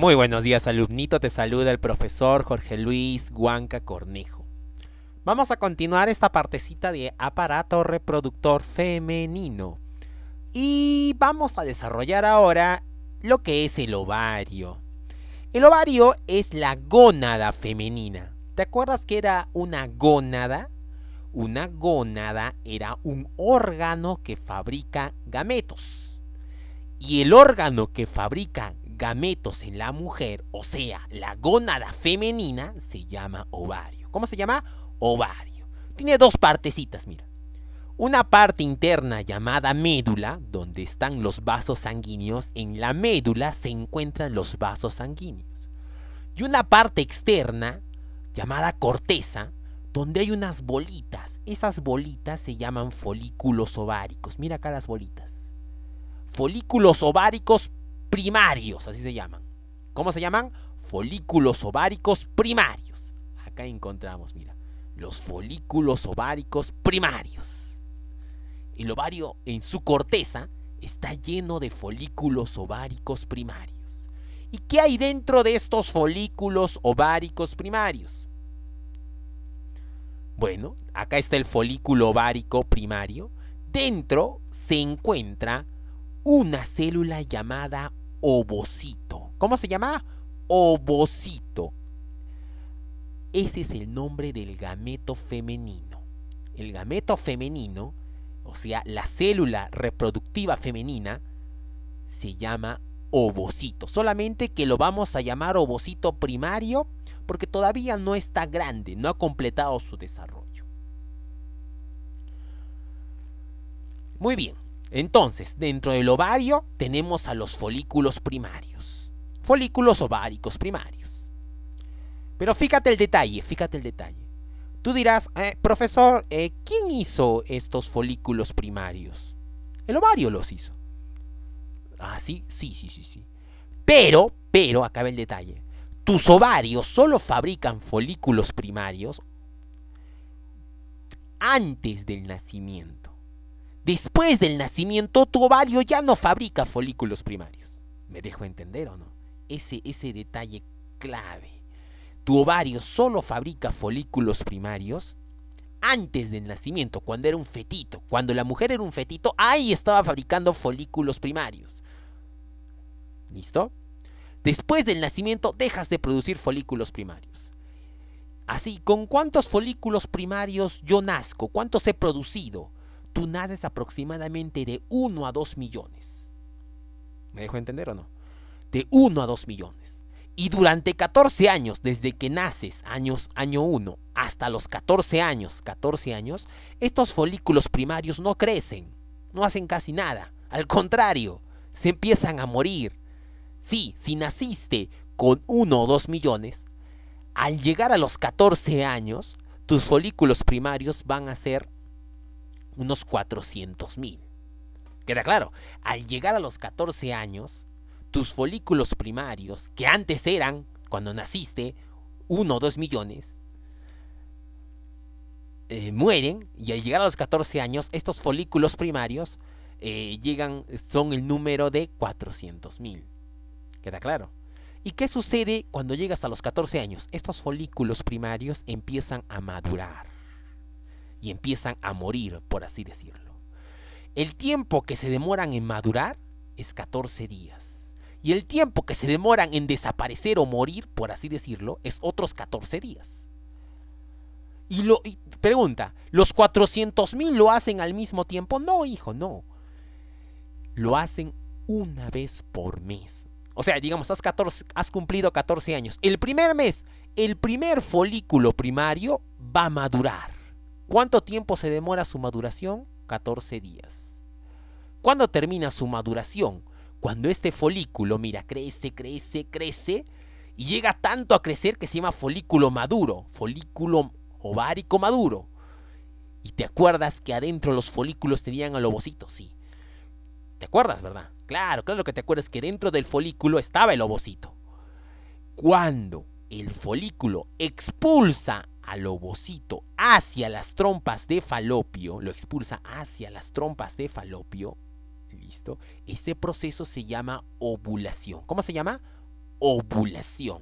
Muy buenos días, alumnito. Te saluda el profesor Jorge Luis Huanca Cornejo. Vamos a continuar esta partecita de aparato reproductor femenino. Y vamos a desarrollar ahora lo que es el ovario. El ovario es la gónada femenina. ¿Te acuerdas que era una gónada? Una gónada era un órgano que fabrica gametos. Y el órgano que fabrica gametos en la mujer, o sea, la gónada femenina, se llama ovario. ¿Cómo se llama? Ovario. Tiene dos partecitas, mira. Una parte interna llamada médula, donde están los vasos sanguíneos. En la médula se encuentran los vasos sanguíneos. Y una parte externa llamada corteza, donde hay unas bolitas. Esas bolitas se llaman folículos ováricos. Mira acá las bolitas. Folículos ováricos primarios, así se llaman. ¿Cómo se llaman? Folículos ováricos primarios. Acá encontramos, mira, los folículos ováricos primarios. El ovario en su corteza está lleno de folículos ováricos primarios. ¿Y qué hay dentro de estos folículos ováricos primarios? Bueno, acá está el folículo ovárico primario. Dentro se encuentra una célula llamada ovocito. ¿Cómo se llama? Ovocito. Ese es el nombre del gameto femenino. El gameto femenino, o sea, la célula reproductiva femenina, se llama ovocito. Solamente que lo vamos a llamar ovocito primario porque todavía no está grande, no ha completado su desarrollo. Muy bien. Entonces, dentro del ovario tenemos a los folículos primarios. Folículos ováricos primarios. Pero fíjate el detalle, fíjate el detalle. Tú dirás, profesor, ¿quién hizo estos folículos primarios? El ovario los hizo. Ah, sí, sí. Pero, acá va el detalle. Tus ovarios solo fabrican folículos primarios antes del nacimiento. Después del nacimiento, tu ovario ya no fabrica folículos primarios. ¿Me dejo entender o no? Ese detalle clave. Tu ovario solo fabrica folículos primarios antes del nacimiento, cuando era un fetito. Cuando la mujer era un fetito, ahí estaba fabricando folículos primarios. ¿Listo? Después del nacimiento, dejas de producir folículos primarios. Así, ¿con cuántos folículos primarios yo nazco? ¿Cuántos he producido? Tú naces aproximadamente de 1 a 2 millones. ¿Me dejo entender o no? De 1 a 2 millones. Y durante 14 años, desde que naces, año 1, hasta los 14 años, estos folículos primarios no crecen, no hacen casi nada. Al contrario, se empiezan a morir. Sí, si naciste con 1 o 2 millones, al llegar a los 14 años, tus folículos primarios van a ser unos 400,000. ¿Queda claro? Al llegar a los 14 años, tus folículos primarios, que antes eran, cuando naciste, 1 o 2 millones, mueren, y al llegar a los 14 años, estos folículos primarios son el número de 400,000. ¿Queda claro? ¿Y qué sucede cuando llegas a los 14 años? Estos folículos primarios empiezan a madurar y empiezan a morir, por así decirlo. El tiempo que se demoran en madurar es 14 días. Y el tiempo que se demoran en desaparecer o morir, por así decirlo, es otros 14 días. Y pregunta, ¿los 400,000 lo hacen al mismo tiempo? No, hijo, no. Lo hacen una vez por mes. O sea, digamos, has cumplido 14 años. El primer mes, el primer folículo primario va a madurar. ¿Cuánto tiempo se demora su maduración? 14 días. ¿Cuándo termina su maduración? Cuando este folículo, mira, crece y llega tanto a crecer que se llama folículo maduro, folículo ovárico maduro. ¿Y te acuerdas que adentro los folículos tenían al ovocito? Sí. ¿Te acuerdas, verdad? Claro que te acuerdas que dentro del folículo estaba el ovocito. Cuando el folículo expulsa al ovocito hacia las trompas de falopio, lo expulsa hacia las trompas de falopio, ¿listo? Ese proceso se llama ovulación. ¿Cómo se llama? ovulación.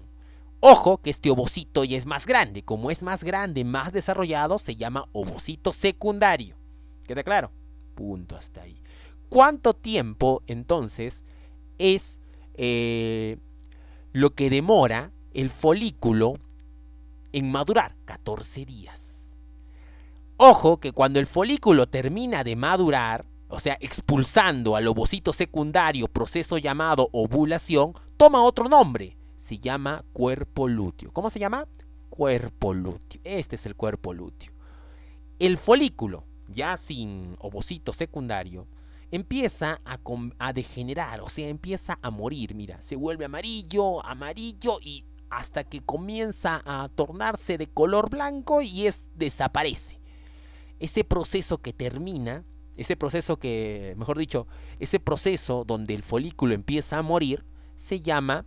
Ojo que este ovocito ya es más grande. Como es más grande, más desarrollado, se llama ovocito secundario. ¿Queda claro? Punto hasta ahí. ¿Cuánto tiempo entonces es lo que demora el folículo en madurar? 14 días. Ojo que cuando el folículo termina de madurar, o sea, expulsando al ovocito secundario, proceso llamado ovulación, toma otro nombre. Se llama cuerpo lúteo. ¿Cómo se llama? Cuerpo lúteo. Este es el cuerpo lúteo. El folículo, ya sin ovocito secundario, empieza a degenerar, o sea, empieza a morir. Mira, se vuelve amarillo, amarillo y hasta que comienza a tornarse de color blanco y desaparece. Ese proceso que termina, ese proceso donde el folículo empieza a morir, se llama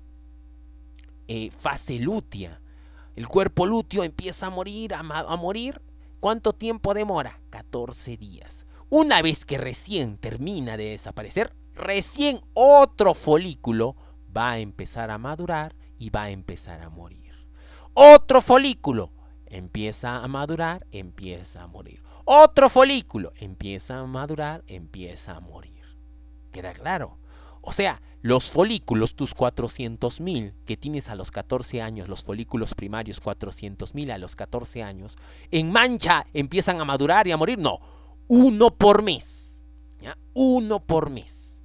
fase lútea. El cuerpo lúteo empieza a morir, a morir. ¿Cuánto tiempo demora? 14 días. Una vez que recién termina de desaparecer, recién otro folículo va a empezar a madurar y va a empezar a morir. Otro folículo empieza a madurar, empieza a morir. Otro folículo empieza a madurar, empieza a morir. ¿Queda claro? O sea, los folículos, tus 400.000 que tienes a los 14 años, los folículos primarios 400.000 a los 14 años, en mancha empiezan a madurar y a morir. No, uno por mes. ¿Ya? Uno por mes.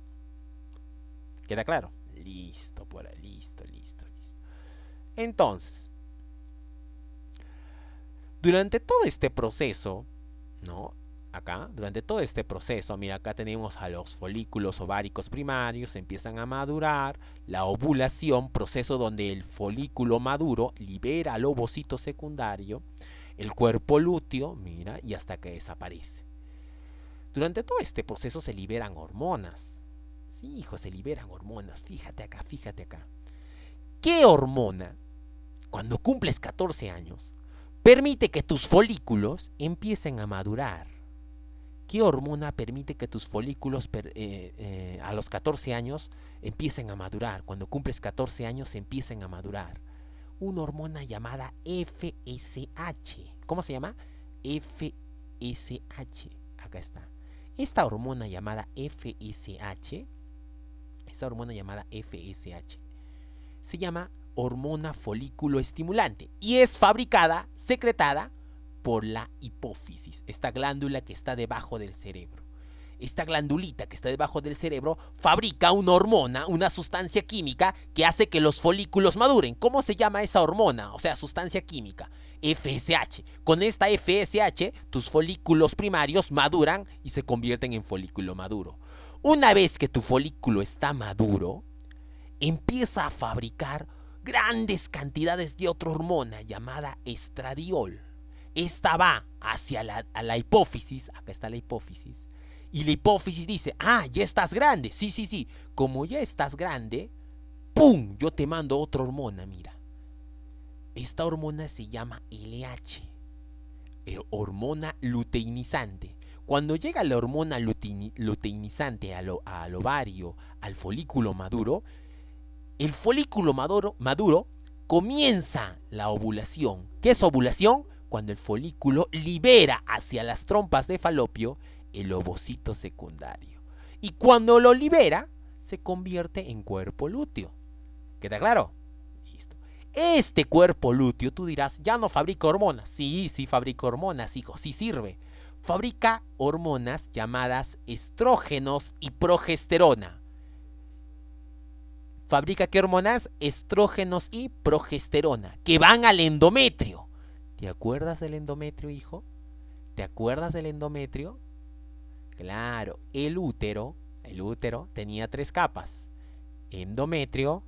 ¿Queda claro? Listo, por ahí, listo. Entonces, durante todo este proceso, ¿no? Durante todo este proceso, mira, acá tenemos a los folículos ováricos primarios, empiezan a madurar, la ovulación, proceso donde el folículo maduro libera al ovocito secundario, el cuerpo lúteo, mira, y hasta que desaparece. Durante todo este proceso se liberan hormonas. Sí, hijo, se liberan hormonas. Fíjate acá. ¿Qué hormona, cuando cumples 14 años, permite que tus folículos empiecen a madurar? ¿Qué hormona permite que tus folículos a los 14 años empiecen a madurar? Cuando cumples 14 años empiecen a madurar. Una hormona llamada FSH. ¿Cómo se llama? FSH. Acá está. Esta hormona llamada FSH se llama hormona folículo estimulante y es secretada por la hipófisis, esta glándula que está debajo del cerebro. Esta glandulita que está debajo del cerebro fabrica una hormona, una sustancia química que hace que los folículos maduren. ¿Cómo se llama esa hormona? O sea, sustancia química. FSH. Con esta FSH, tus folículos primarios maduran y se convierten en folículo maduro. Una vez que tu folículo está maduro, empieza a fabricar grandes cantidades de otra hormona llamada estradiol. Esta va hacia la hipófisis, acá está la hipófisis, y la hipófisis dice, ya estás grande, sí, como ya estás grande, ¡pum!, yo te mando otra hormona, mira. Esta hormona se llama LH, hormona luteinizante. Cuando llega la hormona luteinizante al ovario, al folículo maduro, el folículo maduro comienza la ovulación. ¿Qué es ovulación? Cuando el folículo libera hacia las trompas de falopio el ovocito secundario. Y cuando lo libera, se convierte en cuerpo lúteo. ¿Queda claro? Listo. Este cuerpo lúteo, tú dirás, ya no fabrica hormonas. Sí fabrica hormonas, hijo, sí sirve. Fabrica hormonas llamadas estrógenos y progesterona. ¿Fabrica qué hormonas? Estrógenos y progesterona, que van al endometrio. ¿Te acuerdas del endometrio, hijo? ¿Te acuerdas del endometrio? Claro, el útero tenía 3 capas. Endometrio,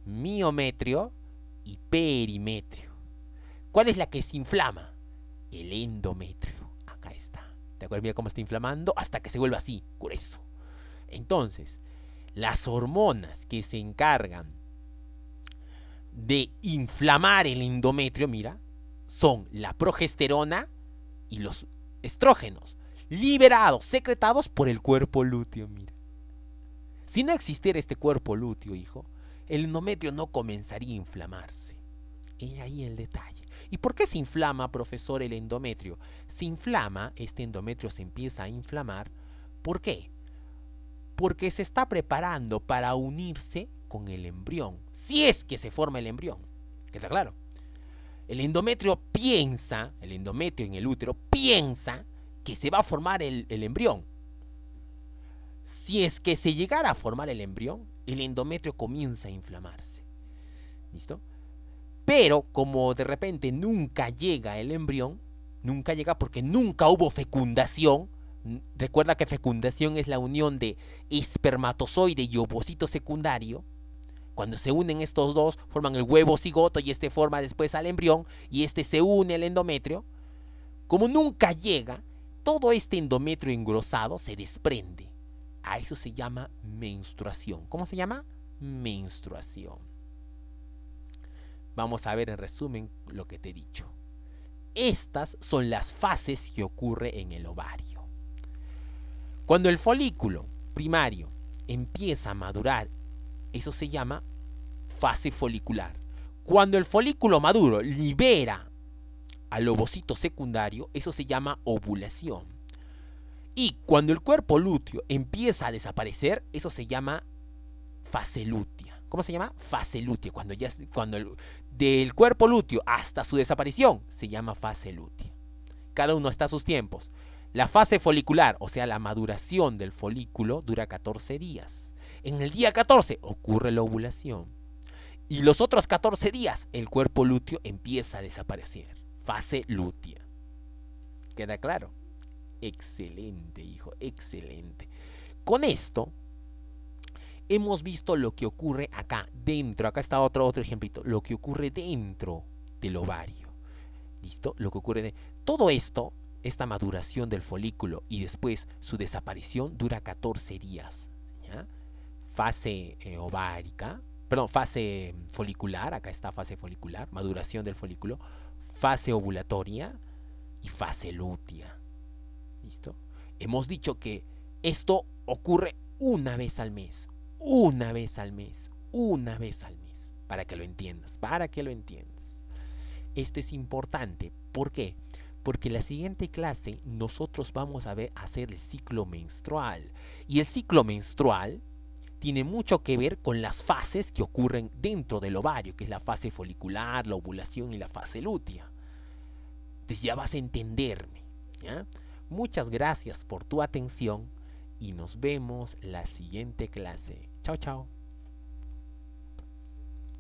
miometrio y perimetrio. ¿Cuál es la que se inflama? El endometrio. Acá está. ¿Te acuerdas? Mira cómo está inflamando hasta que se vuelve así, grueso. Entonces, las hormonas que se encargan de inflamar el endometrio, mira, son la progesterona y los estrógenos, liberados, secretados por el cuerpo lúteo, mira. Si no existiera este cuerpo lúteo, hijo, el endometrio no comenzaría a inflamarse. He ahí el detalle. ¿Y por qué se inflama, profesor, el endometrio? Se inflama, este endometrio se empieza a inflamar. ¿Por qué? Porque se está preparando para unirse con el embrión, si es que se forma el embrión. ¿Queda claro? El endometrio en el útero piensa que se va a formar el embrión. Si es que se llegara a formar el embrión, el endometrio comienza a inflamarse. ¿Listo? Pero como de repente nunca llega el embrión, nunca llega porque nunca hubo fecundación. Recuerda que fecundación es la unión de espermatozoide y ovocito secundario. Cuando se unen estos dos, forman el huevo cigoto y este forma después al embrión y este se une al endometrio. Como nunca llega, todo este endometrio engrosado se desprende. A eso se llama menstruación. ¿Cómo se llama? Menstruación. Vamos a ver en resumen lo que te he dicho. Estas son las fases que ocurre en el ovario. Cuando el folículo primario empieza a madurar, eso se llama fase folicular. Cuando el folículo maduro libera al ovocito secundario, eso se llama ovulación. Y cuando el cuerpo lúteo empieza a desaparecer, eso se llama fase lútea. ¿Cómo se llama? Fase lútea. Del cuerpo lúteo hasta su desaparición, se llama fase lútea. Cada uno está a sus tiempos. La fase folicular, o sea, la maduración del folículo, dura 14 días. En el día 14 ocurre la ovulación. Y los otros 14 días, el cuerpo lúteo empieza a desaparecer. Fase lútea. ¿Queda claro? Excelente, hijo, excelente. Con esto hemos visto lo que ocurre acá dentro. Acá está otro ejemplito. Lo que ocurre dentro del ovario. ¿Listo? Lo que ocurre todo esto, esta maduración del folículo y después su desaparición dura 14 días. ¿Ya? Fase ovárica, perdón, fase folicular. Acá está fase folicular, maduración del folículo. Fase ovulatoria y fase lútea. ¿Listo? Hemos dicho que esto ocurre una vez al mes. Una vez al mes. Una vez al mes. Para que lo entiendas. Para que lo entiendas. Esto es importante. ¿Por qué? Porque en la siguiente clase nosotros vamos a hacer el ciclo menstrual. Y el ciclo menstrual tiene mucho que ver con las fases que ocurren dentro del ovario, que es la fase folicular, la ovulación y la fase lútea. Entonces ya vas a entenderme. ¿Ya? Muchas gracias por tu atención y nos vemos la siguiente clase. Chao, chao.